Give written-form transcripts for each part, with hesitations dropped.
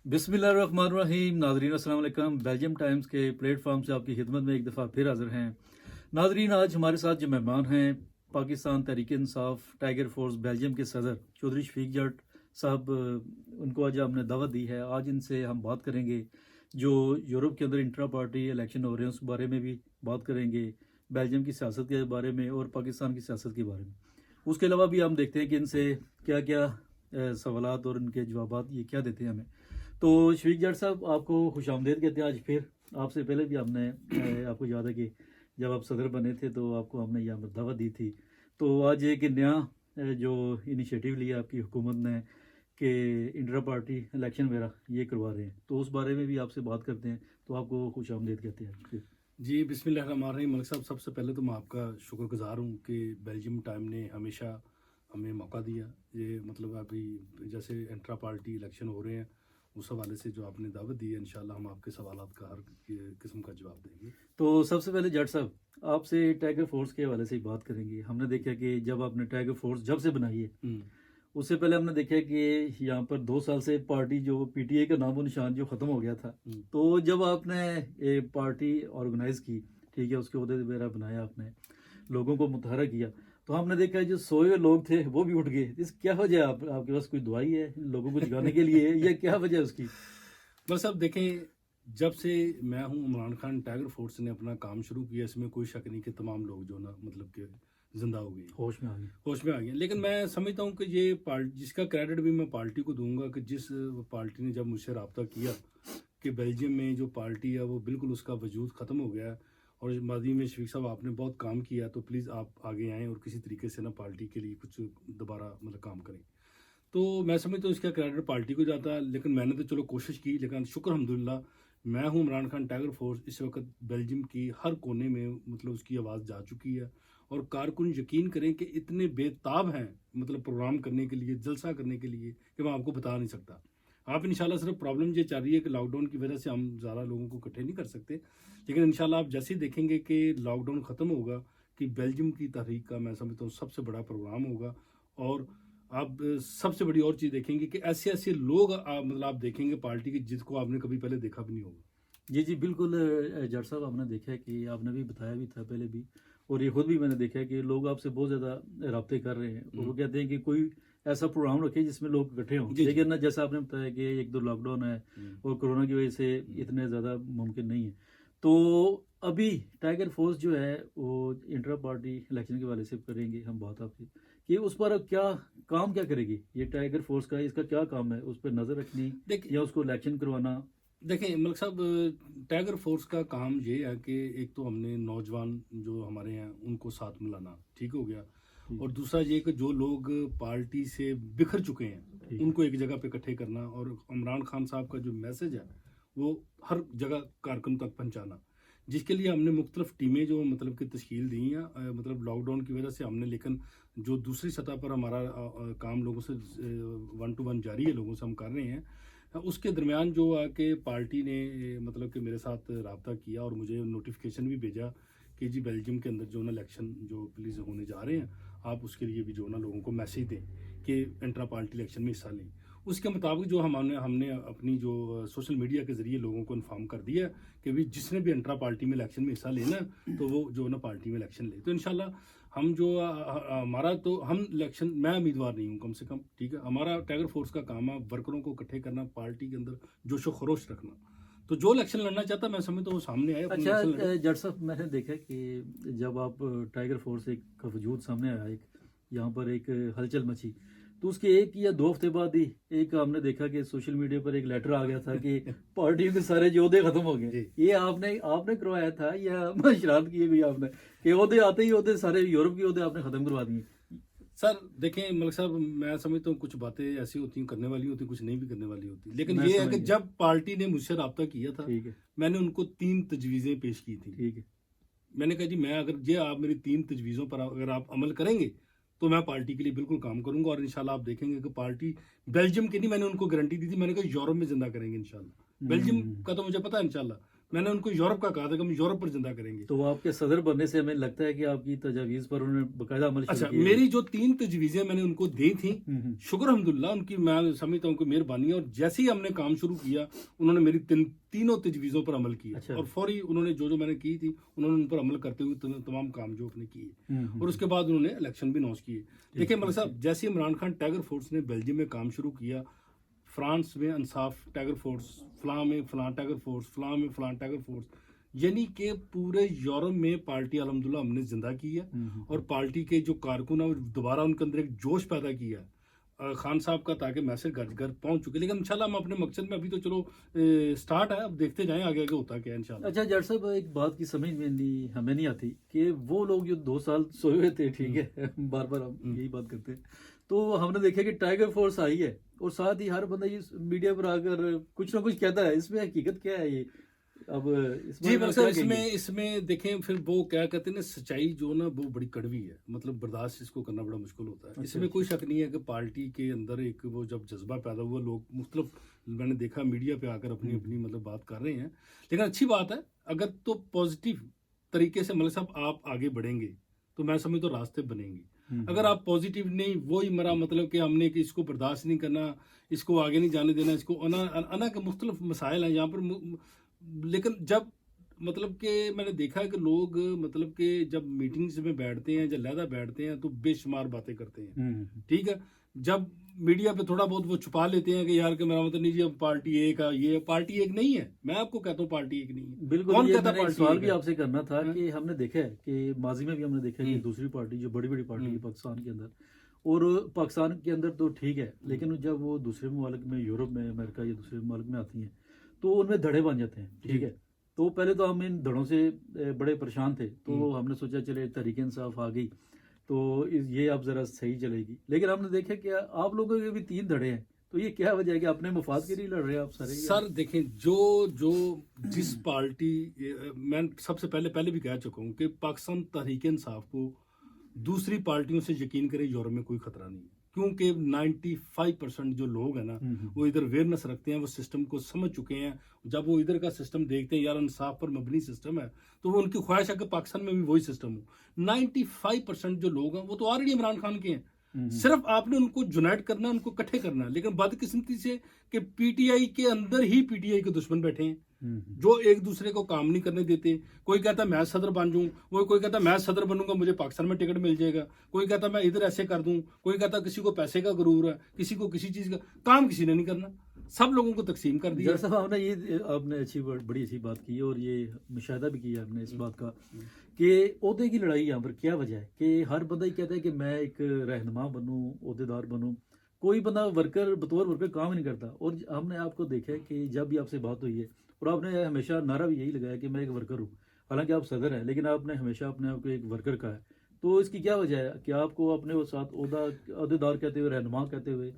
बिस्मिल्लाहिर्रहमानिर्रहीम। नाजरीन अस्सलाम वालेकुम। बेल्जियम टाइम्स के प्लेटफॉर्म से आपकी खिदमत में एक दफ़ा फिर हाजिर हैं। नाजरीन, आज हमारे साथ जो मेहमान हैं, Pakistan Tehreek Insaf tiger force Belgium के सदर चौधरी शफीक जट साहब, उनको आज हमने दावत दी है। आज इनसे हम बात करेंगे जो यूरोप के अंदर इंट्रा पार्टी इलेक्शन हो रहे हैं उस बारे में भी बात करेंगे, बेल्जियम की सियासत के बारे में और पाकिस्तान की सियासत के बारे में। उसके अलावा भी हम देखते हैं कि इनसे क्या क्या सवालात और उनके जवाबात ये क्या देते हैं हमें। तो शफीक जट साहब, आपको खुश आमदेद कहते हैं। आज फिर आपसे पहले भी हमने आपको याद है कि जब आप सदर बने थे तो आपको हमने यहाँ पर दावत दी थी। तो आज एक नया जो इनिशिएटिव लिया आपकी हुकूमत ने कि इंट्रा पार्टी इलेक्शन वगैरह ये करवा रहे हैं, तो उस बारे में भी आपसे बात करते हैं। तो आपको खुश आमदेद कहते हैं फिर। जी, बिस्मिल्लाहिर्रहमानिर्रहीम। मलिक साहब, सबसे पहले तो मैं आपका शुक्रगुजार हूँ कि बेल्जियम टाइम ने हमेशा हमें मौका दिया। ये मतलब अभी जैसे इंट्रा पार्टी इलेक्शन हो रहे हैं, उस हवाले से जो आपने दावत दी है, इंशाल्लाह हम आपके सवालात का हर किस्म का जवाब देंगे। तो सबसे पहले जट साहब, आपसे टाइगर फोर्स के हवाले से ही बात करेंगे। हमने देखा कि जब आपने टाइगर फोर्स जब से बनाई है, उससे पहले हमने देखा कि यहाँ पर 2 साल से पार्टी जो पीटीए का नामो निशान जो ख़त्म हो गया था, तो जब आपने ये पार्टी ऑर्गेनाइज की, ठीक है, उसके उहदे वगैरह बनाया, आपने लोगों को मुतहर्रिक किया, तो हमने देखा जो सोए हुए लोग थे वो भी उठ गए। इस क्या वजह है? आपके पास कोई दवाई है लोगों को जगाने के लिए या क्या वजह है उसकी? बस साहब देखें, जब से मैं हूँ इमरान खान टाइगर फोर्स ने अपना काम शुरू किया, इसमें कोई शक नहीं कि तमाम लोग जो ना मतलब कि जिंदा हो गए, होश में आ गए। होश में आ गए। लेकिन मैं समझता हूँ कि ये पार्टी, जिसका क्रेडिट भी मैं पार्टी को दूंगा, कि जिस पार्टी ने जब मुझसे रब्ता किया कि बेल्जियम में जो पार्टी है वो बिल्कुल उसका वजूद ख़त्म हो गया है और माजी में शफीक साहब आपने बहुत काम किया, तो प्लीज़ आप आगे आएँ और किसी तरीके से ना पार्टी के लिए कुछ दोबारा मतलब काम करें। तो मैं समझता हूँ इसका क्रेडिट पार्टी को जाता है। लेकिन मैंने तो चलो कोशिश की, लेकिन शुक्र अल्हम्दुलिल्लाह मैं हूँ इमरान खान टाइगर फोर्स इस वक्त बेल्जियम की हर कोने में मतलब उसकी आवाज़ जा चुकी है। और कारकुन यकीन करें कि इतने बेताब हैं मतलब प्रोग्राम करने के लिए, जलसा करने के लिए, कि मैं आपको बता नहीं सकता। आप इंशाल्लाह, सिर्फ प्रॉब्लम ये चल रही है कि लॉकडाउन की वजह से हम ज़्यादा लोगों को इकट्ठे नहीं कर सकते, लेकिन इंशाल्लाह आप जैसे ही देखेंगे कि लॉकडाउन ख़त्म होगा कि बेल्जियम की तहरीक का मैं समझता हूँ सबसे बड़ा प्रोग्राम होगा। और आप सबसे बड़ी और चीज़ देखेंगे कि ऐसे ऐसे लोग मतलब आप देखेंगे पार्टी के जिसको आपने कभी पहले देखा भी नहीं होगा। जी जी बिल्कुल। जट साहब, हमने देखा है कि आपने भी बताया भी था पहले भी, और ये खुद भी मैंने देखा है कि लोग आपसे बहुत ज़्यादा रब्ते कर रहे हैं और वो कहते हैं कि कोई ऐसा प्रोग्राम रखे जिसमें लोग इकट्ठे हों। लेकिन ना, जैसा आपने बताया कि एक दो लॉकडाउन है और कोरोना की वजह से इतने ज़्यादा मुमकिन नहीं है। तो अभी टाइगर फोर्स जो है वो इंटर पार्टी इलेक्शन के वाले से करेंगे हम बात आपकी, कि उस पर अब क्या काम क्या करेगी ये टाइगर फोर्स का, इसका क्या काम है? उस पर नज़र रखनी या उसको इलेक्शन करवाना? देखें मलिक साहब, टाइगर फोर्स का काम ये है कि एक तो हमने नौजवान जो हमारे हैं उनको साथ मिलाना, ठीक हो गया। और दूसरा ये कि जो लोग पार्टी से बिखर चुके हैं उनको एक जगह पे इकट्ठे करना, और इमरान खान साहब का जो मैसेज है वो हर जगह कारकुन तक पहुंचाना, जिसके लिए हमने मुख्तलिफ टीमें जो मतलब कि तश्कील दी हैं। मतलब लॉकडाउन की वजह से हमने, लेकिन जो दूसरी सतह पर हमारा काम लोगों से 1 to 1 जारी है, लोगों से हम कर रहे हैं। उसके दरमियान जो आके पार्टी ने मतलब कि मेरे साथ रब्ता किया और मुझे नोटिफिकेशन भी भेजा कि जी बेल्जियम के अंदर जो ना इलेक्शन जो प्लीज़ होने जा रहे हैं, आप उसके लिए भी जो ना लोगों को मैसेज दें कि इंट्रा पार्टी इलेक्शन में हिस्सा लें। उसके मुताबिक जो हमने अपनी जो सोशल मीडिया के ज़रिए लोगों को इन्फॉर्म कर दिया कि भी जिसने भी इंट्रा पार्टी में इलेक्शन में हिस्सा लेना तो वो जो ना पार्टी में इलेक्शन ले। तो इंशाल्लाह हम जो हमारा तो हम इलेक्शन, मैं उम्मीदवार नहीं हूँ कम से कम, ठीक है। हमारा टाइगर फोर्स का काम है वर्करों को इकट्ठे करना, पार्टी के अंदर जोशो खरोश रखना। तो जो इलेक्शन लड़ना चाहता मैं समझता हूँ वो सामने आए। अच्छा जट साहब, मैंने देखा कि जब आप टाइगर फोर्स एक का वजूद सामने आया, एक यहाँ पर एक हलचल मची, तो उसके 1 या 2 हफ्ते बाद ही एक हमने देखा कि सोशल मीडिया पर एक लेटर आ गया था कि पार्टी के सारे योद्धे खत्म हो गए। ये आपने करवाया था या शरारत की भी आपने कि योद्धे आते ही योद्धे सारे यूरोप के योद्धे आपने खत्म करवा दिए? सर देखें मलिक साहब, मैं समझता हूँ कुछ बातें ऐसी होती हैं करने वाली होती, कुछ नहीं भी करने वाली होती, लेकिन ये है कि जब पार्टी ने मुझसे रब्ता किया था, मैंने उनको 3 तजवीज़ें पेश की थी। ठीक है, मैंने कहा जी मैं अगर ये आप मेरी 3 तजवीज़ों पर अगर आप अमल करेंगे तो मैं पार्टी के लिए बिल्कुल काम करूंगा, और इंशाल्लाह आप देखेंगे कि पार्टी बेल्जियम की नहीं, मैंने उनको गारंटी दी थी, मैंने कहा यूरोप में जिंदा करेंगे इंशाल्लाह। बेल्जियम का तो मुझे पता है इंशाल्लाह, میں نے ان کو یورپ کا کہا تھا کہ ہم یورپ پر زندہ کریں گے. تو آپ کے صدر بننے سے ہمیں لگتا ہے کہ آپ کی تجاویز پر انہوں نے باقاعدہ عمل اچھا, شروع کیا. میری جو 3 تجویزیں میں نے ان کو دی تھیں, شکر الحمدللہ ان کی میں سمجھتا ہوں کہ مہربانی ہے, اور جیسے ہی ہم نے کام شروع کیا انہوں نے میری تینوں تجویزوں پر عمل کیا, اچھا. اور فوری انہوں نے جو میں نے کی تھی انہوں نے ان پر عمل کرتے ہوئے تمام کام جو اپنے کیے, اور اس کے بعد انہوں نے الیکشن بھی اناؤنس کیے. دیکھیں ملک صاحب, جیسے عمران خان ٹائیگر فورس نے بیلجیم میں کام شروع کیا, فرانس میں انصاف ٹائیگر فورس, فلاں میں فلاں ٹائیگر فورس, فلاں میں فلاں ٹائیگر فورس, یعنی کہ پورے یورپ میں پارٹی الحمدللہ ہم نے زندہ کی ہے, اور پارٹی کے جو کارکن ہیں وہ دوبارہ ان کے اندر ایک جوش پیدا کیا ہے خان صاحب کا, تاکہ میسج گھر گھر پہنچ چکے. لیکن انشاءاللہ ہم اپنے مقصد میں ابھی تو چلو سٹارٹ ہے, اب دیکھتے جائیں آگے آگے ہوتا کیا ہے انشاءاللہ. اچھا جٹ صاحب, ایک بات کی سمجھ میں ہمیں نہیں آتی کہ وہ لوگ جو 2 سال سوئے ہوئے تھے, ٹھیک ہے, بار بار ہم یہی بات کرتے ہیں, تو ہم نے دیکھا کہ ٹائیگر فورس آئی ہے, اور ساتھ ہی ہر بندہ یہ میڈیا پر آ کر کچھ نہ کچھ کہتا ہے. اس میں حقیقت کیا ہے یہ؟ اب جی اس میں دیکھیں پھر وہ کیا کہتے ہیں نا, سچائی جو نا وہ بڑی کڑوی ہے, مطلب برداشت اس کو کرنا بڑا مشکل ہوتا ہے. اس میں کوئی شک نہیں ہے کہ پارٹی کے اندر ایک وہ جب جذبہ پیدا ہوا, لوگ مختلف میں نے دیکھا میڈیا پہ آ کر اپنی مطلب بات کر رہے ہیں, لیکن اچھی بات ہے اگر تو پازیٹیو طریقے سے ملک صاحب آپ آگے بڑھیں گے تو میں سمجھتا ہوں راستے بنیں گے. اگر آپ پازیٹیو نہیں, وہی مرا مطلب کہ ہم نے کہ اس کو برداشت نہیں کرنا, اس کو آگے نہیں جانے دینا, اس کو انا کے مختلف مسائل ہیں یہاں پر. لیکن جب مطلب کہ میں نے دیکھا ہے کہ لوگ مطلب کہ جب میٹنگز میں بیٹھتے ہیں, جب علیحدہ بیٹھتے ہیں تو بے شمار باتیں کرتے ہیں, ٹھیک ہے. جب میڈیا پہ تھوڑا بہت وہ چھپا لیتے ہیں کہ یار کہ میرا مطلب نہیں جی اب پارٹی ایک ہے, یہ پارٹی ایک نہیں ہے. میں آپ کو کہتا ہوں پارٹی ایک نہیں ہے. بالکل, کون یہ کہتا میں نے ایک پارٹی سوال ایک بھی ہے؟ آپ سے کرنا تھا کہ ہم نے دیکھا ہے کہ ماضی میں بھی ہم نے دیکھا ہے کہ دوسری پارٹی جو بڑی بڑی پارٹی ہے پاکستان کے اندر, اور پاکستان کے اندر تو ٹھیک ہے, لیکن جب وہ دوسرے ممالک میں, یورپ میں, امریکہ یا دوسرے ممالک میں آتی ہیں تو ان میں دھڑے بن جاتے ہیں, ٹھیک ہے. تو پہلے تو ہم ان دھڑوں سے بڑے پریشان تھے, تو ہم نے سوچا چلے تحریک انصاف آ گئی تو یہ اب ذرا صحیح چلے گی. لیکن ہم نے دیکھا کہ آپ لوگوں کے بھی 3 دھڑے ہیں, تو یہ کیا وجہ ہے کہ اپنے مفاد کے لیے لڑ رہے ہیں آپ سارے؟ سر دیکھیں جو جس پارٹی, میں سب سے پہلے بھی کہہ چکا ہوں کہ پاکستان تحریک انصاف کو دوسری پارٹیوں سے یقین کرے یورپ میں کوئی خطرہ نہیں ہے, کیونکہ 95% جو لوگ ہیں نا وہ ادھر اویئرنس رکھتے ہیں, وہ سسٹم کو سمجھ چکے ہیں. جب وہ ادھر کا سسٹم دیکھتے ہیں یار انصاف پر مبنی سسٹم ہے, تو وہ ان کی خواہش ہے کہ پاکستان میں بھی وہی سسٹم ہو. 95% جو لوگ ہیں وہ تو آلریڈی عمران خان کے ہیں, صرف آپ نے ان کو یونائٹ کرنا, ان کو اکٹھے کرنا. لیکن بدقسمتی سے کہ پی ٹی آئی کے اندر ہی پی ٹی آئی کے دشمن بیٹھے ہیں جو ایک دوسرے کو کام نہیں کرنے دیتے. کوئی کہتا ہے میں صدر بن جاؤں, کوئی کہتا ہے میں صدر بنوں گا مجھے پاکستان میں ٹکٹ مل جائے گا, کوئی کہتا ہے میں ادھر ایسے کر دوں, کوئی کہتا ہے کسی کو پیسے کا غرور ہے, کسی کو کسی چیز کا. کام کسی نے نہیں کرنا, سب لوگوں کو تقسیم کر دیا. صاحب آپ نے یہ آپ نے بڑی اچھی بات کی, اور یہ مشاہدہ بھی کیا آپ نے اس بات کا کہ عہدے کی لڑائی یہاں پر کیا وجہ ہے کہ ہر بندہ ہی کہتا ہے کہ میں ایک رہنما بنوں, عہدے دار بنوں. کوئی بندہ بطور ورکر کام نہیں کرتا. اور ہم نے آپ کو دیکھا ہے کہ جب بھی آپ سے بات ہوئی ہے, اور آپ نے ہمیشہ نعرہ بھی یہی لگایا کہ میں ایک ورکر ہوں, حالانکہ آپ صدر ہیں, لیکن آپ نے ہمیشہ اپنے آپ کو ایک ورکر کہا ہے. تو اس کی کیا وجہ ہے کہ آپ کو اپنے ساتھ عہدے دار کہتے ہوئے, رہنما کہتے ہوئے,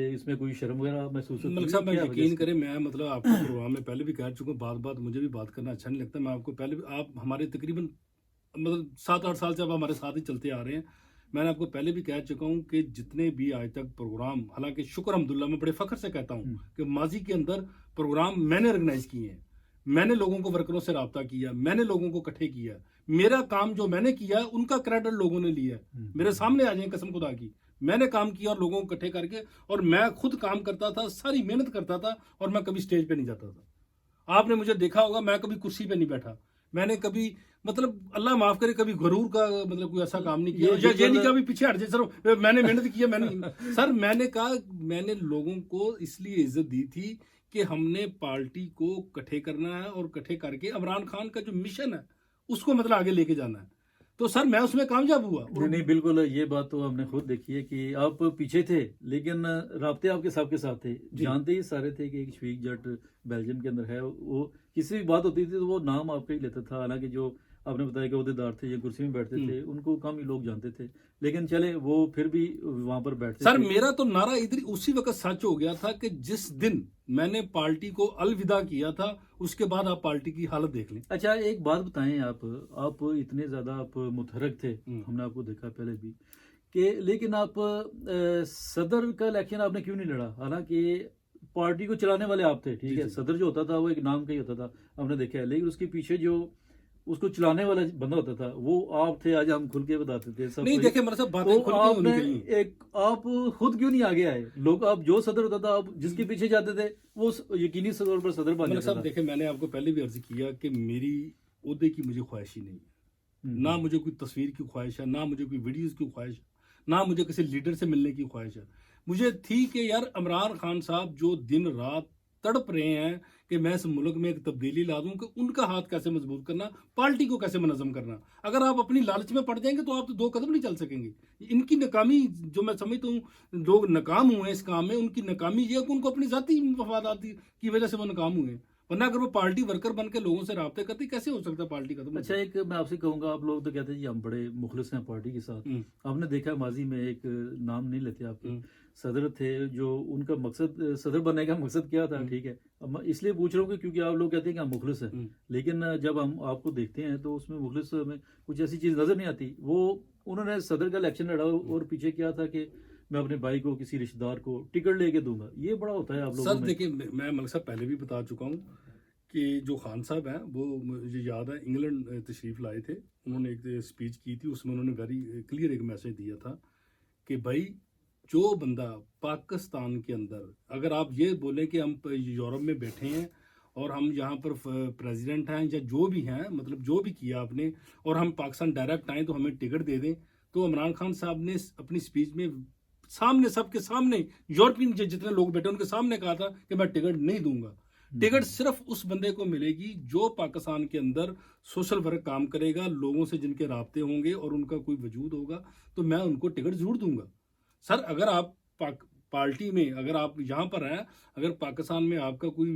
اس میں کوئی شرم وغیرہ محسوس ہوتی ہے؟ ملک صاحب میں یقین کریں, میں مطلب آپ کو پروگرام میں پہلے بھی کہہ چکا ہوں, بات مجھے بھی بات کرنا اچھا نہیں لگتا. میں آپ کو پہلے بھی, آپ ہمارے تقریباً مطلب 7-8 سال سے اب ہمارے ساتھ ہی چلتے آ رہے ہیں. میں نے آپ کو پہلے بھی کہہ چکا ہوں کہ جتنے بھی آج تک پروگرام, حالانکہ شکر الحمدللہ میں بڑے فخر سے کہتا ہوں کہ ماضی کے اندر پروگرام میں نے آرگنائز کیے ہیں, میں نے لوگوں کو ورکروں سے رابطہ کیا, میں نے لوگوں کو اکٹھے کیا. میرا کام جو میں نے کیا ان کا کریڈٹ لوگوں نے لیا ہے. میرے سامنے آ جائیں قسم خدا کی, میں نے کام کیا اور لوگوں کو اکٹھے کر کے, اور میں خود کام کرتا تھا, ساری محنت کرتا تھا, اور میں کبھی سٹیج پہ نہیں جاتا تھا. آپ نے مجھے دیکھا ہوگا میں کبھی کرسی پہ نہیں بیٹھا, میں نے کبھی مطلب اللہ معاف کرے کبھی غرور کا مطلب کوئی ایسا کام نہیں کیا. یہ نہیں کہا پیچھے ہٹ جائے سر, میں نے محنت کیا, میں نے سر میں نے کہا میں نے لوگوں کو اس لیے عزت دی تھی کہ ہم نے پارٹی کو اکٹھے کرنا ہے, اور اکٹھے کر کے عمران خان کا جو مشن ہے اس کو مطلب آگے لے کے جانا ہے. تو سر میں اس میں کامیاب ہوا. نہیں بالکل, یہ بات تو ہم نے خود دیکھی ہے کہ آپ پیچھے تھے, لیکن رابطے آپ کے سب ساتھ تھے. جانتے ہی سارے تھے کہ ایک شفیق جٹ بیلجیم کے اندر ہے, وہ کسی بھی بات ہوتی تھی تو وہ نام آپ کا ہی لیتا تھا. حالانکہ جو آپ نے بتایا کہ عہدے دار تھے یا کرسی میں بیٹھتے تھے, ان کو کم ہی لوگ جانتے تھے, لیکن چلے وہ پھر بھی وہاں پر بیٹھتے. سر میرا تو نعرہ ادھر اسی وقت سچ ہو گیا تھا کہ جس دن میں نے پارٹی کو الوداع کیا تھا, اس کے بعد آپ پارٹی کی حالت دیکھ لیں. اچھا ایک بات بتائیں, آپ اتنے زیادہ آپ متحرک تھے, ہم نے آپ کو دیکھا پہلے بھی کہ, لیکن آپ صدر کا الیکشن آپ نے کیوں نہیں لڑا؟ حالانکہ पार्टी को चलाने वाले आप थे, ठीक जी, है, जी। सदर जो होता था वो एक नाम का ही होता था, हमने देखा है, लेकिन उसके पीछे जो उसको चलाने वाला बंदा होता था वो आप थे। आज हम खुल के बताते थे सब नहीं कुछ। देखिए मतलब साहब बातें तो खुल के होनी आपने चाहिए। एक आप खुद क्यों नहीं आगे आए? लोग आप जो सदर होता था आप जिसके पीछे जाते थे वो यकीनी तौर पर सदर बन मतलब जाता साहब था। देखिए मैंने आपको पहले भी अर्ज किया कि मेरी ओहदे की मुझे ख्वाहिश ही नहीं है, ना मुझे कोई तस्वीर की ख्वाहिश है, ना मुझे कोई वीडियोस की ख्वाहिश है, ना मुझे किसी लीडर से मिलने की ख्वाहिश है। मुझे थी कि यार इमरान खान साहब जो दिन रात तड़प रहे हैं कि मैं इस मुल्क में एक तब्दीली ला दूं, कि उनका हाथ कैसे मजबूत करना, पार्टी को कैसे मुनज़्ज़म करना। अगर आप अपनी लालच में पड़ जाएंगे तो आप तो 2 कदम नहीं चल सकेंगे। इनकी नाकामी जो मैं समझता हूँ लोग नाकाम हुए हैं इस काम में, उनकी नाकामी ये है कि उनको अपनी ज़ाती मफादात की वजह से वो नाकाम हुए हैं। वरना अगर वो पार्टी वर्कर बन के लोगों से राब्ते करती कैसे हो सकता है पार्टी खत्म? अच्छा, एक मैं आपसे कहूंगा, आप लोग तो कहते हैं जी हम बड़े मुखलिस हैं पार्टी के साथ। हम्म, आपने देखा माजी में एक नाम नहीं लेते आपके हम्म, सदर थे जो उनका मकसद, सदर बनने का मकसद क्या था, हम्म, ठीक है। अब मैं इसलिए पूछ रहा हूँ कि क्योंकि आप लोग कहते हैं कि हम मुखलिस हैं, हम्म, लेकिन जब हम आपको देखते हैं तो उसमें मुखलिस में कुछ ऐसी चीज़ नज़र नहीं आती। वो उन्होंने सदर का इलेक्शन लड़ा और पीछे क्या था कि मैं अपने भाई को किसी रिश्तेदार को टिकट लेके दूंगा। ये बड़ा होता है आप लोगों सर में। देखिए मैं मलिक साहब पहले भी बता चुका हूँ कि जो खान साहब हैं वो मुझे याद है इंग्लैंड तशरीफ लाए थे, उन्होंने एक स्पीच की थी, उसमें उन्होंने वेरी क्लियर एक मैसेज दिया था कि भाई जो बंदा पाकिस्तान के अंदर, अगर आप ये बोलें कि हम यूरोप में बैठे हैं और हम यहाँ पर प्रेसिडेंट हैं या जो भी हैं, मतलब जो भी किया आपने, और हम पाकिस्तान डायरेक्ट आए तो हमें टिकट दे दें, तो इमरान खान साहब ने अपनी स्पीच में सामने सबके सामने यूरोपियन जितने लोग बैठे उनके सामने कहा था कि मैं टिकट नहीं दूंगा। टिकट सिर्फ उस बंदे को मिलेगी जो पाकिस्तान के अंदर सोशल वर्क काम करेगा, लोगों से जिनके राब्ते होंगे और उनका कोई वजूद होगा, तो मैं उनको टिकट जरूर दूंगा। सर अगर आप पार्टी में, अगर आप यहाँ पर हैं, अगर पाकिस्तान में आपका कोई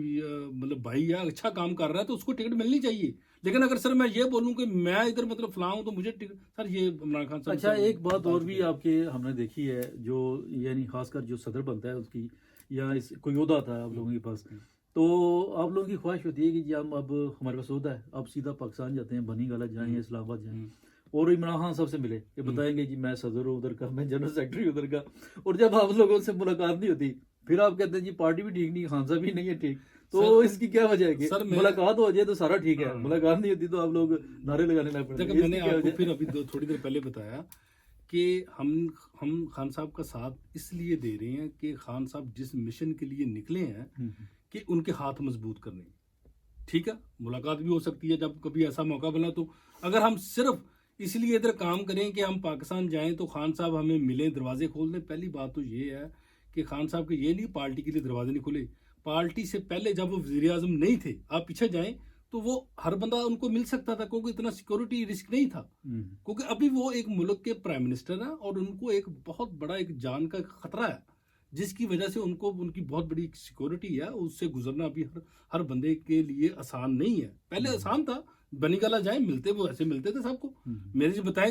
मतलब भाई या अच्छा काम कर रहा है तो उसको टिकट मिलनी चाहिए। लेकिन अगर सर मैं ये बोलूँ कि मैं इधर मतलब फलां हूं तो मुझे टिकट, सर ये इमरान खान साहब अच्छा, सब एक बात बता और चुके भी हैं। आपके हमने देखी है, जो यानी खासकर जो सदर बनता है उसकी, या इस कोई ओहदा था आप लोगों के पास, तो आप लोगों की ख्वाहिश होती है कि जी हम अब हमारे पास ओहदा है, अब सीधा पाकिस्तान जाते हैं, बनी गलत जाएं या इस्लामाबाद जाएं, हम्म, और इमरान खान साहब से मिले, ये बताएंगे जी मैं सदर हूँ उधर का, मैं जनरल सेक्रेटरी उधर का, और जब आप लोगों से मुलाकात नहीं होती फिर आप कहते हैं जी पार्टी भी ठीक नहीं, खान साहब भी नहीं है ठीक। तो सर इसकी क्या वजह है कि सर मैं मुलाकात हो जाए तो सारा ठीक है, हाँ, मुलाकात नहीं होती तो आप लोग नारे लगाने लग पड़ते देखो हैं, मैंने इसकी क्या आपको वजह फिर है? अभी थोड़ी देर पहले बताया कि हम खान साहब का साथ इसलिए दे रहे हैं कि खान साहब जिस मिशन के लिए निकले हैं कि उनके हाथ मजबूत करने, ठीक है, मुलाकात भी हो सकती है जब कभी ऐसा मौका बना। तो अगर हम सिर्फ इसलिए इधर काम करें कि हम पाकिस्तान जाएं तो खान साहब हमें मिलें, दरवाजे खोल दें, पहली बात तो ये है कि खान साहब के ये नहीं पार्टी के लिए दरवाजे नहीं खुले। पार्टी से पहले जब वो वजीर आजम नहीं थे, आप पीछे जाएं तो वो हर बंदा उनको मिल सकता था, क्योंकि इतना सिक्योरिटी रिस्क नहीं था, क्योंकि अभी वो एक मुल्क के प्राइम मिनिस्टर हैं और उनको एक बहुत बड़ा एक जान का खतरा है, जिसकी वजह से उनको उनकी बहुत बड़ी सिक्योरिटी है, उससे गुजरना अभी हर बंदे के लिए आसान नहीं है। पहले आसान था, बनी गला जाए मिलते, वो ऐसे मिलते थे सबको। मेरे जो बताया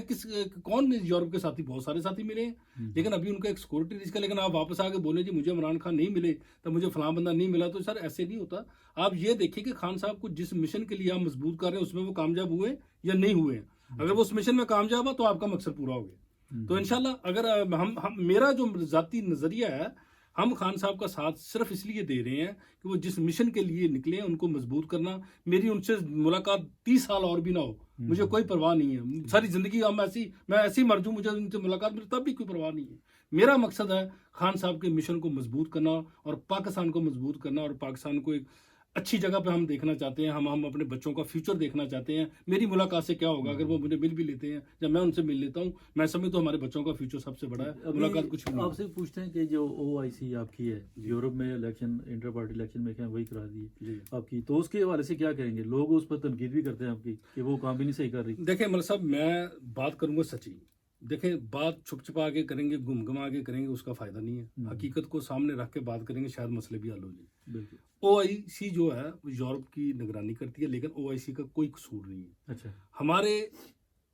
कौन यूरोप के साथी, बहुत सारे साथी मिले हैं, लेकिन अभी उनका एक सिक्योरिटी रिस्क है। लेकिन आप वापस आके बोले जी मुझे इमरान खान नहीं मिले तो मुझे फलां बंदा नहीं मिला, तो सर ऐसे नहीं होता। आप ये देखिए कि खान साहब को जिस मिशन के लिए आप मजबूत कर रहे हैं उसमें वो कामयाब हुए या नहीं हुए हैं। अगर वो उस मिशन में कामयाब है तो आपका मकसद पूरा हो गया। तो इंशाल्लाह अगर हम मेरा जो जाती नजरिया है, हम खान साहब का साथ सिर्फ इसलिए दे रहे हैं कि वो जिस मिशन के लिए निकले हैं उनको मजबूत करना। मेरी उनसे मुलाकात 30 साल और भी ना हो, मुझे कोई परवाह नहीं है। सारी जिंदगी मैं ऐसी मर जाऊं, मुझे उनसे मुलाकात मिले तब भी कोई परवाह नहीं है। मेरा मकसद है खान साहब के मिशन को मजबूत करना और पाकिस्तान को मजबूत करना, और पाकिस्तान को एक अच्छी जगह पे हम देखना चाहते हैं। हम अपने बच्चों का फ्यूचर देखना चाहते हैं। मेरी मुलाकात से क्या होगा अगर वो मुझे मिल भी लेते हैं, जब मैं उनसे मिल लेता हूँ, मैं समझ तो हमारे बच्चों का फ्यूचर सबसे बड़ा है, मुलाकात कुछ भी नहीं है। आपसे पूछते हैं कि जो OIC आपकी है, यूरोप में इलेक्शन, इंटर पार्टी इलेक्शन में क्या वही करा दी है जी। आपकी, तो उसके हवाले से क्या करेंगे? लोग उस पर तनकीद भी करते हैं आपकी कि वो काम भी नहीं सही कर रही। देखें मतलब साहब मैं बात करूंगा सच्ची। देखें बात छुप छुपा के करेंगे, गुम गुमा के करेंगे, उसका फायदा नहीं है। हकीकत को सामने रख के बात करेंगे, शायद मसले भी हल हो जाए। बिल्कुल। OIC जो है वो यूरोप की निगरानी करती है, लेकिन OIC का कोई कसूर नहीं है। अच्छा। हमारे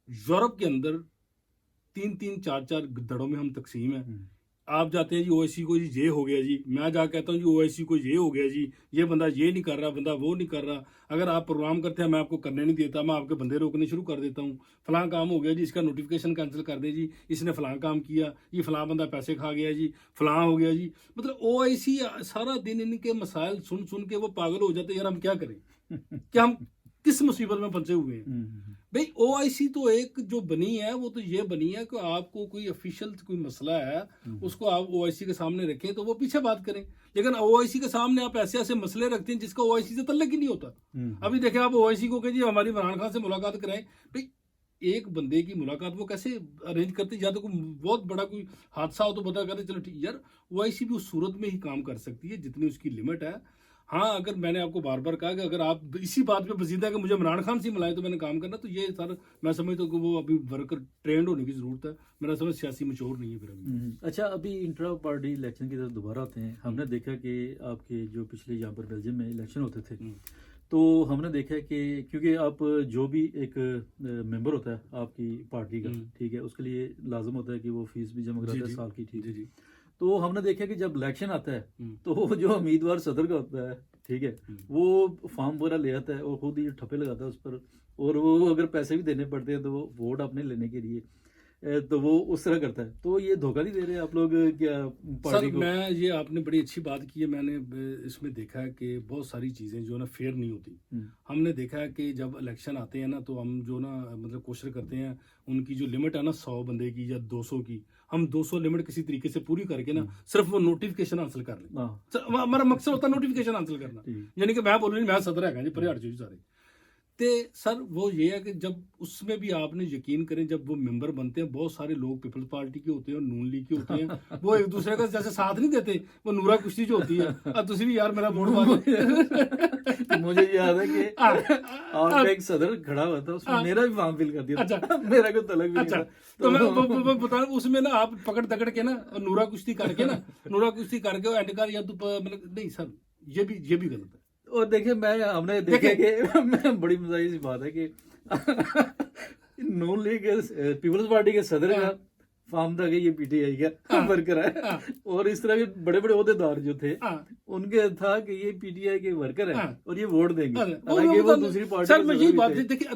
यूरोप के अंदर 3-3 4-4 दड़ों में हम तकसीम है। آپ جاتے ہیں جی اویسی کو جی یہ ہو گیا جی، میں جا کہتا ہوں جی اویسی کو یہ ہو گیا جی، یہ بندہ یہ نہیں کر رہا، بندہ وہ نہیں کر رہا، اگر آپ پروگرام کرتے ہیں میں آپ کو کرنے نہیں دیتا، میں آپ کے بندے روکنے شروع کر دیتا ہوں، فلاں کام ہو گیا جی اس کا نوٹیفیکیشن کینسل کر دیں جی، اس نے فلاں کام کیا، یہ فلاں بندہ پیسے کھا گیا جی، فلاں ہو گیا جی. مطلب او آئی سی سارا دن ان کے مسائل سن سن کے وہ پاگل ہو جاتے ہیں، یار ہم کیا کریں کہ ہم کس مصیبت میں پھنسے ہوئے ہیں. بھئی او آئی سی تو ایک جو بنی ہے وہ تو یہ بنی ہے کہ آپ کو کوئی افیشل کوئی مسئلہ ہے اس کو آپ او آئی سی کے سامنے رکھیں تو وہ پیچھے بات کریں، لیکن او آئی سی کے سامنے آپ ایسے ایسے مسئلے رکھتے ہیں جس کا او آئی سی سے تعلق ہی نہیں ہوتا. ابھی دیکھیں آپ او آئی سی کو کہ جی ہماری عمران خان سے ملاقات کرائیں، بھئی ایک بندے کی ملاقات وہ کیسے ارینج کرتے، یا تو کوئی بہت بڑا کوئی حادثہ ہو تو پتا کرتے چلو ٹھیک. یار او آئی سی بھی اس صورت میں ہی کام کر سکتی ہے جتنی اس کی لمٹ ہے. ہاں اگر میں نے آپ کو بار بار کہا کہ اگر آپ اسی بات پہ بزیدہ ہے کہ مجھے عمران خان سے ملائے تو میں نے کام کرنا، تو یہ سر میں سمجھتا ہوں کہ وہ ابھی ورکر ٹرینڈ ہونے کی ضرورت ہے. میرا سمجھ سیاسی مچور نہیں ہے پھر ابھی. اچھا، ابھی انٹرا پارٹی الیکشن کی طرف دوبارہ آتے ہیں. ہم نے دیکھا کہ آپ کے جو پچھلے یہاں پر بیلجیم میں الیکشن ہوتے تھے تو ہم نے دیکھا کہ کیونکہ آپ جو بھی ایک ممبر ہوتا ہے آپ کی پارٹی کا، ٹھیک ہے، اس کے لیے لازم ہوتا ہے کہ وہ فیس بھی جمع کراتا ہے سال کی، ٹھیک ہے. تو ہم نے دیکھا کہ جب الیکشن آتا ہے تو وہ جو امیدوار صدر کا ہوتا ہے، ٹھیک ہے، وہ فارم وغیرہ لے آتا ہے اور خود ہی ٹھپے لگاتا ہے اس پر، اور وہ اگر پیسے بھی دینے پڑتے ہیں تو وہ ووٹ اپنے لینے کے لیے تو وہ اس طرح کرتا ہے. تو یہ دھوکہ نہیں دے رہے آپ لوگ کیا سر؟ پارٹی کو؟ میں یہ آپ نے بڑی اچھی بات کی ہے. میں نے اس میں دیکھا ہے کہ بہت ساری چیزیں جو نا فیئر نہیں ہوتی. ہم نے دیکھا ہے کہ جب الیکشن آتے ہیں نا تو ہم جو نا مطلب کوشش کرتے ہیں ان کی جو لمٹ ہے نا 100 بندے کی یا 200 کی، ہم 200 لمٹ کسی طریقے سے پوری کر کے نا صرف وہ نوٹیفیکیشن حاصل کر لیں. ہمارا مقصد ہوتا ہے نوٹیفیکیشن حاصل کرنا، یعنی کہ میں بولوں میں صدر ہے جی پرے ہٹ جی سارے. تے سر وہ یہ ہے کہ جب اس میں بھی آپ نے یقین کریں جب وہ ممبر بنتے ہیں بہت سارے لوگ پیپلز پارٹی کے ہوتے ہیں اور نون لیگ کے ہوتے ہیں، وہ ایک دوسرے کا جیسے ساتھ نہیں دیتے. وہ نورا کشتی جو ہوتی ہے اب تسی بھی یار میرا ووٹ مانگو. مجھے یاد ہے کہ آپ کا ایک صدر کھڑا ہوا تھا، اس میں میرا بھی فارم فل کر دیا، میرا کوئی تعلق بھی نہیں تھا. تو میں بتا رہا ہوں اس میں نا آپ پکڑ دکڑ کے نا نورا کشتی کر کے نا نورا کشتی کر کے اینڈ کر یا تو مطلب نہیں سر یہ بھی غلط ہے. اور دیکھیں ہم نے دیکھا کہ بڑی مزاحی سی بات ہے کہ نون لیگ پیپلز پارٹی کے صدر کا فارم تھا کہ یہ پی ٹی آئی کا ورکر ہے، اور اس طرح کے بڑے بڑے عہدیدار جو تھے ان کے تھا کہ یہ پی ٹی آئی کے ورکر ہیں اور یہ ووٹ دیں گے، حالانکہ وہ دوسری پارٹی. سر میں یہی بات دیکھیں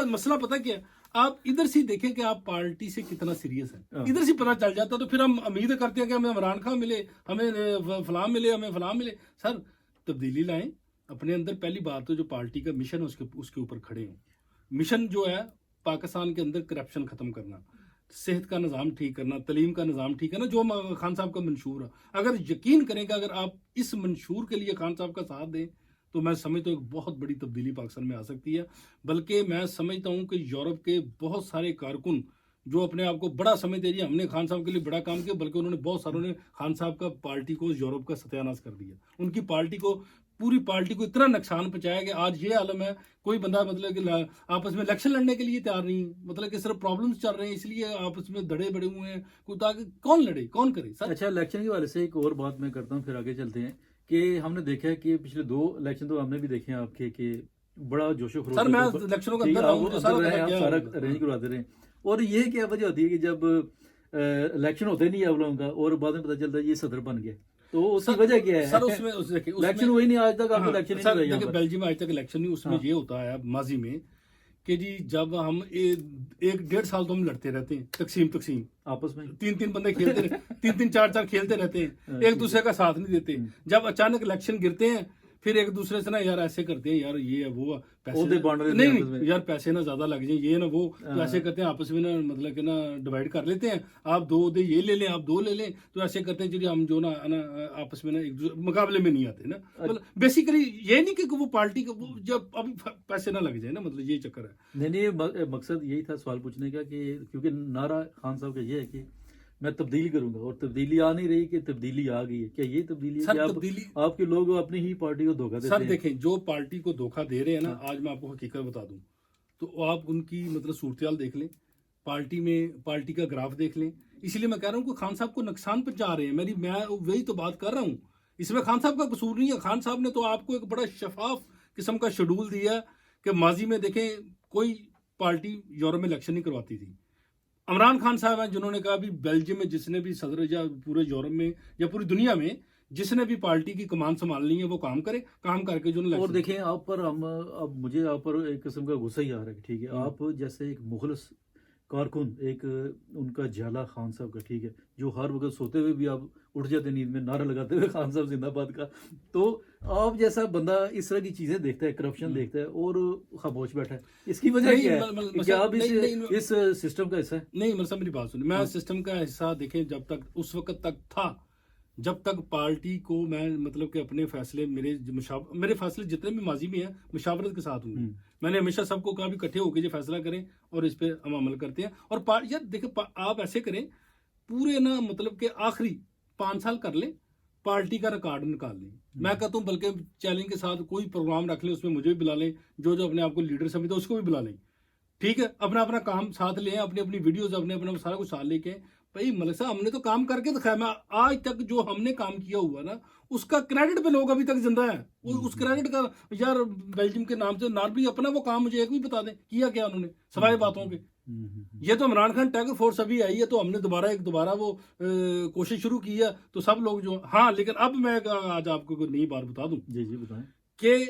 مسئلہ پتہ کیا ہے، آپ ادھر سے دیکھیں کہ آپ پارٹی سے کتنا سیریس ہے، ادھر سے پتہ چل جاتا تو پھر ہم امید کرتے ہیں کہ ہمیں عمران خان ملے، ہمیں فلاں ملے، ہمیں فلاں ملے. سر تبدیلی لائیں اپنے اندر. پہلی بات تو جو پارٹی کا مشن ہے اس کے اوپر کھڑے ہوں. مشن جو ہے پاکستان کے اندر کرپشن ختم کرنا، صحت کا نظام ٹھیک کرنا، تعلیم کا نظام ٹھیک کرنا، جو خان صاحب کا منشور ہے. اگر یقین کریں کہ اگر آپ اس منشور کے لیے خان صاحب کا ساتھ دیں تو میں سمجھتا ہوں ایک بہت بڑی تبدیلی پاکستان میں آ سکتی ہے. بلکہ میں سمجھتا ہوں کہ یورپ کے بہت سارے کارکن جو اپنے آپ کو بڑا سمجھتے ہیں جی ہم نے خان صاحب کے لیے بڑا کام کیا، بلکہ انہوں نے بہت ساروں نے خان صاحب کا پارٹی کو یورپ کا ستیہ ناش کر دیا. ان کی پارٹی کو پوری پارٹی کو اتنا نقصان پہنچایا کہ آج یہ عالم ہے. کوئی بندہ مطلب کہ آپس میں الیکشن لڑنے کے لیے تیار نہیں، مطلب کہ صرف پرابلمز چل رہے ہیں اس لیے آپس میں دھڑے بڑے ہوئے ہیں. کوئی تاکہ کون لڑے کون کرے سر. اچھا، الیکشن کے حوالے سے ایک اور بات میں کرتا ہوں پھر آگے چلتے ہیں کہ ہم نے دیکھا ہے کہ پچھلے 2 الیکشن تو ہم نے بھی دیکھے ہیں آپ کے کہ بڑا جوش و خروش. سر میں الیکشنوں کے اندر آپ سارا ارینج کرواتے رہے، اور یہ کیا وجہ ہوتی ہے کہ جب الیکشن ہوتے نہیں آپ لوگوں کا اور بعد میں پتہ چلتا ہے یہ صدر بن گیا، تو اس کی وجہ کیا ہے؟ سر اس میں الیکشن ہوئی نہیں آج تک، آپ کو الیکشن نہیں ہوئی. دیکھیں بیلجیم میں آج تک الیکشن نہیں. اس میں یہ ہوتا ہے ماضی میں کہ جی جب ہم 1.5 سال تو ہم لڑتے رہتے ہیں تقسیم آپس میں 3 بندے کھیلتے رہتے 3 4 کھیلتے رہتے ہیں، ایک دوسرے کا ساتھ نہیں دیتے. جب اچانک الیکشن گرتے ہیں پھر ایک دوسرے سے نا یار ایسے کرتے ہیں یار یہ وہ پیسے نہیں یار پیسے نہ زیادہ لگ جائیں یہ نا وہ ایسے کرتے ہیں آپس میں نا مطلب کہ نا ڈیوائڈ کر لیتے ہیں. آپ 2 دے یہ لے لیں آپ 2 لے لیں، تو ایسے کرتے ہیں جی ہم جو نا آپس میں نا ایک مقابلے میں نہیں آتے نا. بیسیکلی یہ نہیں کہ وہ پارٹی کا جب ابھی پیسے نہ لگ جائے نا، مطلب یہ چکر ہے. نہیں مقصد یہی تھا سوال پوچھنے کا کہ کیونکہ نعرہ خان صاحب کا یہ ہے کہ میں تبدیلی کروں گا، اور تبدیلی آ نہیں رہی کہ تبدیلی آ گئی ہے. کیا یہ تبدیلی ہے؟ آپ کے لوگ اپنی ہی پارٹی کو دھوکہ دیتے ہیں. سر دیکھیں جو پارٹی کو دھوکہ دے رہے ہیں نا، آج میں آپ کو حقیقت بتا دوں تو آپ ان کی مطلب صورتحال دیکھ لیں، پارٹی کا گراف دیکھ لیں. اس لیے میں کہہ رہا ہوں کہ خان صاحب کو نقصان پہنچا رہے ہیں. میں وہی تو بات کر رہا ہوں، اس میں خان صاحب کا قصور نہیں ہے. خان صاحب نے تو آپ کو ایک بڑا شفاف قسم کا شیڈول دیا کہ ماضی میں دیکھیں کوئی پارٹی یورپ میں الیکشن نہیں کرواتی تھی. इमरान खान साहब हैं जिन्होंने कहा भी बेल्जियम में जिसने भी सदर या पूरे यूरोप में या पूरी दुनिया में जिसने भी पार्टी की कमान संभालनी है वो काम करे, काम करके जो और इलेक्शन। देखें आप पर हम अब मुझे आप पर एक किस्म का गुस्सा ही आ रहा है, ठीक है, आप जैसे एक मुखलस कारकुन, एक उनका जाला खान साहब का, ठीक है, जो हर वक्त सोते हुए भी आप उठ जाते नींद में नारा लगाते हुए खान साहब जिंदाबाद का, तो आप जैसा बंदा इस तरह की चीजें देखता है, करप्शन देखता है और खामोश बैठा है, इसकी वजह नहीं, क्या है? मतलब क्या आप नहीं, इस सिस्टम का हिस्सा है? नहीं मतलब मेरी बात सुनिए, मैं हाँ। सिस्टम का हिस्सा देखें जब तक उस वक्त तक था जब तक पार्टी को मैं मतलब कि अपने फैसले मेरे फैसले जितने भी माजी में हैं मुशावरत के साथ हुए। मैंने हमेशा सबको कहा भी इकट्ठे होकर जो फैसला करें और इस पे हम अमल करते हैं। और यार देखिए आप ऐसे करें पूरे ना मतलब कि आखिरी 5 साल कर लें, पार्टी का रिकॉर्ड निकाल लें। मैं कहता हूँ बल्कि चैलेंज के साथ कोई प्रोग्राम रख लें, उसमें मुझे भी बुला लें, जो जो अपने आप को लीडर समझते उसको भी बुला लें, ठीक है, अपना अपना काम साथ लें, अपनी अपनी वीडियोज अपने अपना सारा कुछ साथ लेके भाई मलिक साहब हमने तो काम करके दिखाया। मैं आज तक जो हमने काम किया हुआ ना उसका क्रेडिट पे लोग अभी तक जिंदा है। उस क्रेडिट का यार बेल्जियम के नाम से नॉर्मली अपना वो काम मुझे एक भी बता दें किया क्या उन्होंने सवाए बातों के। ये तो इमरान खान टाइगर फोर्स अभी आई है तो हमने दोबारा वो कोशिश शुरू की है तो सब लोग जो हाँ। लेकिन अब मैं आज आपको कोई नई बात बता दूं जी जी बताएं कि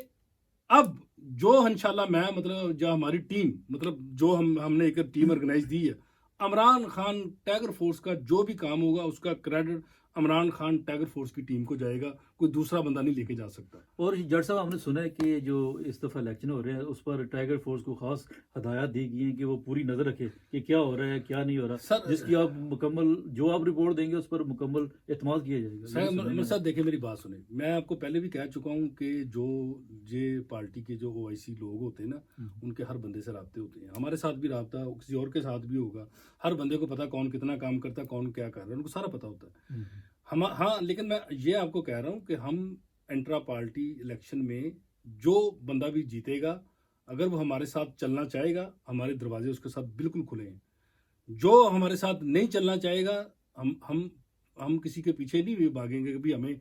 अब जो इंशाल्लाह मैं मतलब जो हमारी टीम मतलब जो हमने एक टीम ऑर्गेनाइज दी है, इमरान खान टाइगर फोर्स का जो भी काम होगा उसका credit Imran Khan tiger force की टीम को जाएगा, कोई दूसरा बंदा नहीं लेके जा सकता। और जज साहब हमने सुना है कि जो इस दफ़ा इलेक्शन हो रहे हैं उस पर टाइगर फोर्स को खास हदायत दी गई है कि वो पूरी नज़र रखे कि क्या हो रहा है क्या नहीं हो रहा, सर जिसकी आप मुकम्मल जो आप रिपोर्ट देंगे उस पर मुकम्मल एतमाद किया जाएगा। सर देखिए मेरी बात सुने, मैं आपको पहले भी कह चुका हूँ कि जो ये पार्टी के जो OIC लोग होते हैं ना उनके हर बंदे से राब्ते होते हैं, हमारे साथ भी राब्ता किसी और के साथ भी होगा। हर बंदे को पता कौन कितना काम करता है, कौन क्या कर रहा है, उनको सारा पता होता है। हम हाँ, लेकिन मैं ये आपको कह रहा हूँ कि हम इंट्रा पार्टी इलेक्शन में जो बंदा भी जीतेगा अगर वो हमारे साथ चलना चाहेगा हमारे दरवाजे उसके साथ बिल्कुल खुले हैं। जो हमारे साथ नहीं चलना चाहेगा हम किसी के पीछे नहीं भागेंगे कि भी हमें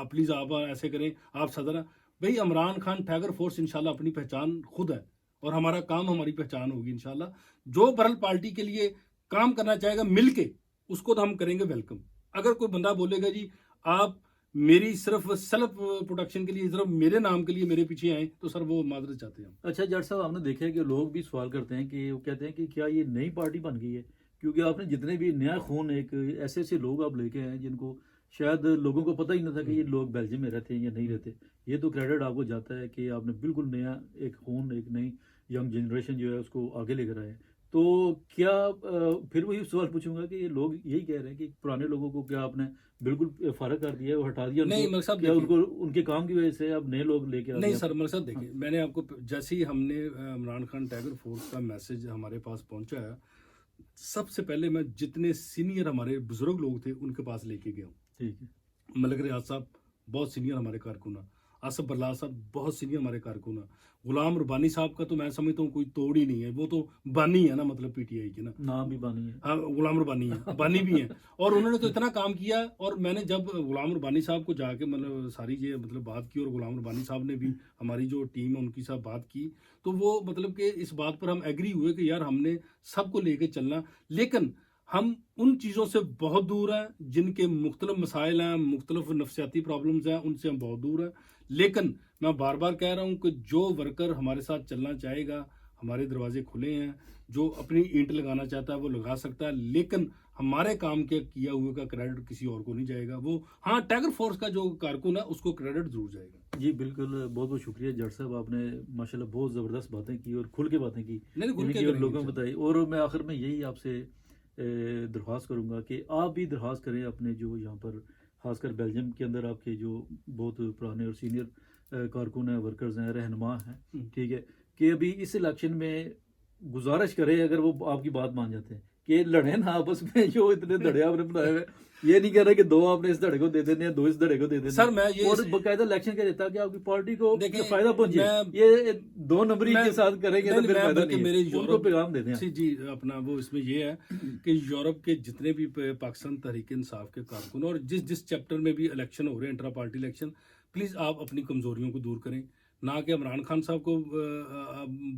प्लीज आप ऐसे करें आप सदर हैं। भाई इमरान खान टाइगर फोर्स इंशाल्लाह अपनी पहचान खुद है और हमारा काम हमारी पहचान होगी इंशाल्लाह। जो बरल पार्टी के लिए काम करना चाहेगा मिलके उसको तो हम करेंगे वेलकम। अगर कोई बंदा बोलेगा जी आप मेरी सिर्फ सेल्फ प्रोटेक्शन के लिए सिर्फ मेरे नाम के लिए मेरे पीछे आए तो सर वो माजरत चाहते हैं। अच्छा जज साहब हमने देखा है कि लोग भी सवाल करते हैं कि वो कहते हैं कि क्या ये नई पार्टी बन गई है, क्योंकि आपने जितने भी नया खून एक ऐसे ऐसे लोग आप लेके आए जिनको शायद लोगों को पता ही नहीं था कि ये लोग बेल्जियम में रहते हैं या नहीं रहते। ये तो क्रेडिट आपको जाता है कि आपने बिल्कुल नया एक खून एक नई यंग जनरेशन जो है उसको आगे लेकर आए। तो क्या फिर वही सवाल पूछूंगा कि ये लोग यही कह रहे हैं कि पुराने लोगों को क्या आपने बिल्कुल फारग कर दिया है, वो हटा दिया नहीं उनको, मकसद क्या उनको उनके काम की वजह से अब नए लोग लेके आ नहीं गए? सर मकसद देखिए मैंने आपको जैसे ही हमने इमरान खान टाइगर फोर्स का मैसेज हमारे पास पहुंचा है सबसे पहले मैं जितने सीनियर हमारे बुजुर्ग लोग थे उनके पास लेके गया हूँ। ठीक है। मलिक रियाज साहब बहुत सीनियर हमारे कारकुन है, आसफ बरलाल साहब बहुत सीनियर हमारे कारकुन है, गुलाम रबानी साहब का तो मैं समझता हूँ कोई तोड़ ही नहीं है, वो तो बानी है ना मतलब PTI के ना नाम भी बानी है। हाँ गुलाम रबानी है बानी भी हैं और उन्होंने तो इतना काम किया। और मैंने जब गुलाम रबानी साहब को जाके मतलब सारी ये मतलब बात की और गुलाम रबानी साहब ने भी हमारी जो टीम है उनकी साथ बात की तो वो मतलब कि इस बात पर हम एग्री हुए कि यार हमने सबको लेके चलना, लेकिन हम उन चीज़ों से बहुत दूर हैं जिनके मुख्तलिफ मसाइल हैं, मुख्तलिफ नफसियाती प्रॉब्लम्स हैं, उनसे हम बहुत दूर हैं। लेकिन मैं बार बार कह रहा हूँ कि जो वर्कर हमारे साथ चलना चाहेगा हमारे दरवाजे खुले हैं, जो अपनी ईंट लगाना चाहता है वो लगा सकता है, लेकिन हमारे काम के किया हुए का क्रेडिट किसी और को नहीं जाएगा। वो हाँ टाइगर फोर्स का जो कारकुन है उसको क्रेडिट जरूर जाएगा। जी बिल्कुल, बहुत बहुत शुक्रिया जट साहब, आपने माशाल्लाह बहुत ज़बरदस्त बातें की और खुल के बातें की, नहीं खुल के यानी कि करेंगे लोगों को बताई। और मैं आखिर में यही आपसे दरख्वास्त करूंगा कि आप भी दरख्वास्त करें अपने जो यहाँ पर खासकर बेल्जियम के अंदर आपके जो बहुत पुराने और सीनियर कारकुन हैं, वर्कर्स हैं, रहनुमा हैं, ठीक है, कि अभी इस इलेक्शन में गुजारिश करें अगर वो आपकी बात मान जाते हैं कि लड़े ना आपस में, जो इतने धड़े आपने बनाए हुए, ये नहीं कह रहा कि दो आपने इस धड़े को दे देने हैं, दो इस धड़े को दे देने सर मैं ये और बकायदा इलेक्शन का देता कि आपकी पार्टी को देखिए, फायदा पहुंचे। मैं- ये दो नंबरी के साथ करेंगे तो नहीं, फिर मैं फायदा बल्कि नहीं मेरे है, उनको पैगाम देते हैं। जी अपना वो इसमें ये है कि यूरोप के जितने भी पाकिस्तान तहरीक इंसाफ के कारकुन और जिस जिस चैप्टर में भी इलेक्शन हो रहे हैं इंट्रा पार्टी इलेक्शन, پلیز آپ اپنی کمزوریوں کو دور کریں، نہ کہ عمران خان صاحب کو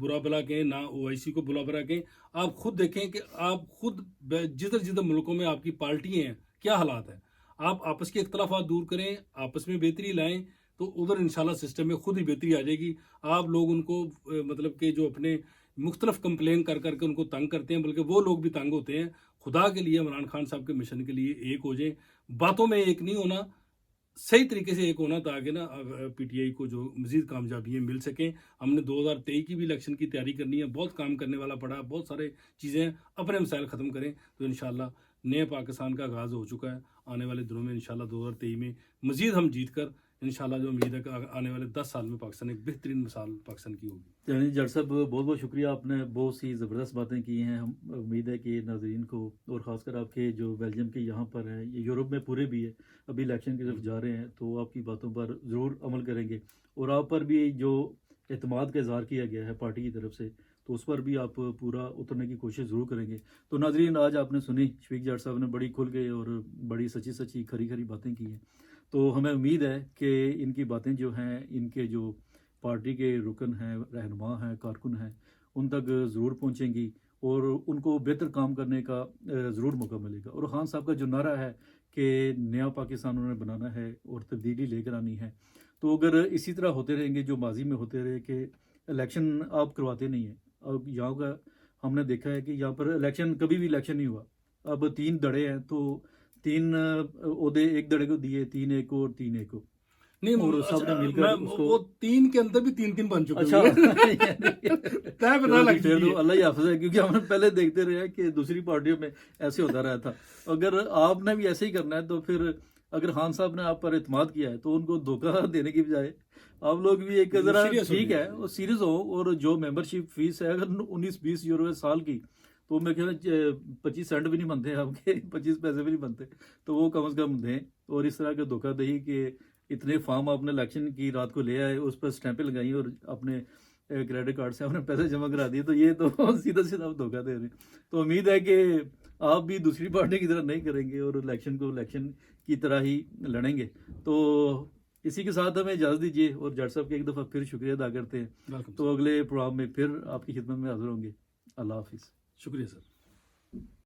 برا بلا کہیں، نہ اویسی کو برا بلا کہیں. آپ خود دیکھیں کہ آپ خود جدھر جدھر ملکوں میں آپ کی پارٹی ہیں کیا حالات ہیں. آپ آپس کے اختلافات دور کریں، آپس میں بہتری لائیں، تو ادھر انشاءاللہ سسٹم میں خود ہی بہتری آ جائے گی. آپ لوگ ان کو مطلب کہ جو اپنے مختلف کمپلین کر کر کے ان کو تنگ کرتے ہیں، بلکہ وہ لوگ بھی تنگ ہوتے ہیں. خدا کے لیے عمران خان صاحب کے مشن کے لیے ایک ہو جائیں. باتوں میں ایک نہیں ہونا، صحیح طریقے سے ایک ہونا، تاکہ نا پی ٹی آئی کو جو مزید کامیابیاں مل سکیں. ہم نے 2023 کی بھی الیکشن کی تیاری کرنی ہے، بہت کام کرنے والا پڑا ہے، بہت سارے چیزیں ہیں. اپنے مسائل ختم کریں تو انشاءاللہ نئے پاکستان کا آغاز ہو چکا ہے. آنے والے دنوں میں انشاءاللہ 2023 میں مزید ہم جیت کر انشاءاللہ جو امید ہے کہ آنے والے 10 سال میں پاکستان ایک بہترین مثال پاکستان کی ہوگی. یعنی جٹ صاحب بہت بہت شکریہ، آپ نے بہت سی زبردست باتیں کی ہیں. ہم امید ہے کہ ناظرین کو، اور خاص کر آپ کے جو بیلجیم کے یہاں پر ہیں، یہ یورپ میں پورے بھی ہے، ابھی الیکشن کی طرف جا رہے ہیں، تو آپ کی باتوں پر ضرور عمل کریں گے. اور آپ پر بھی جو اعتماد کا اظہار کیا گیا ہے پارٹی کی طرف سے، تو اس پر بھی آپ پورا اترنے کی کوشش ضرور کریں گے. تو ناظرین، آج آپ نے سنی شفیق جٹ صاحب نے بڑی کھل کے اور بڑی سچی سچی کھری کھری باتیں کی ہیں. تو ہمیں امید ہے کہ ان کی باتیں جو ہیں، ان کے جو پارٹی کے رکن ہیں، رہنما ہیں، کارکن ہیں، ان تک ضرور پہنچیں گی، اور ان کو بہتر کام کرنے کا ضرور موقع ملے گا. اور خان صاحب کا جو نعرہ ہے کہ نیا پاکستان انہوں نے بنانا ہے اور تبدیلی لے کر آنی ہے، تو اگر اسی طرح ہوتے رہیں گے جو ماضی میں ہوتے رہے کہ الیکشن آپ کرواتے نہیں ہیں. اب یہاں کا ہم نے دیکھا ہے کہ یہاں پر الیکشن کبھی بھی الیکشن نہیں ہوا. اب 3 دڑے ہیں، تو 3 عہدے ایک دڑے کو دیے، 3 ایک کو اور 3 ایک کو، نہیں اور سب نے مل کر اس کو. وہ 3 کے اندر بھی 3 بن چکے اچھا طے پتہ لگ پھر گئی تو اللہ ہی حافظ ہے، کیونکہ ہم نے پہلے دیکھتے رہے ہیں کہ دوسری پارٹیوں میں ایسے ہوتا رہا تھا. اگر آپ نے بھی ایسے ہی کرنا ہے، تو پھر اگر خان صاحب نے آپ پر اعتماد کیا ہے، تو ان کو دھوکہ دینے کی بجائے آپ لوگ بھی ایک ذرا serious ہو ٹھیک جائیں. ہے اور سیریز ہو. اور جو ممبرشپ فیس ہے اگر 19-20 یورو ہے سال کی، تو میرے خیال 25 سینٹ بھی نہیں بنتے آپ کے، 25 پیسے بھی نہیں بنتے، تو وہ کم از کم دیں. اور اس طرح کا دھوکہ دہی کہ اتنے فارم آپ نے الیکشن کی رات کو لے آئے، اس پر اسٹیمپیں لگائیں اور اپنے کریڈٹ کارڈ سے آپ نے پیسے جمع کرا دیے، تو یہ تو سیدھا سیدھا آپ دھوکہ دے رہے ہیں. تو امید ہے کہ آپ بھی دوسری پارٹی کی طرح نہیں کریں گے اور الیکشن کو الیکشن کی طرح ہی لڑیں گے. تو اسی کے ساتھ ہمیں اجازت دیجیے، اور جٹ صاحب کے ایک دفعہ پھر شکریہ ادا کرتے ہیں. ویلکم. تو اگلے پروگرام میں پھر آپ کی خدمت میں حاضر ہوں گے. اللہ حافظ. شکریہ سر.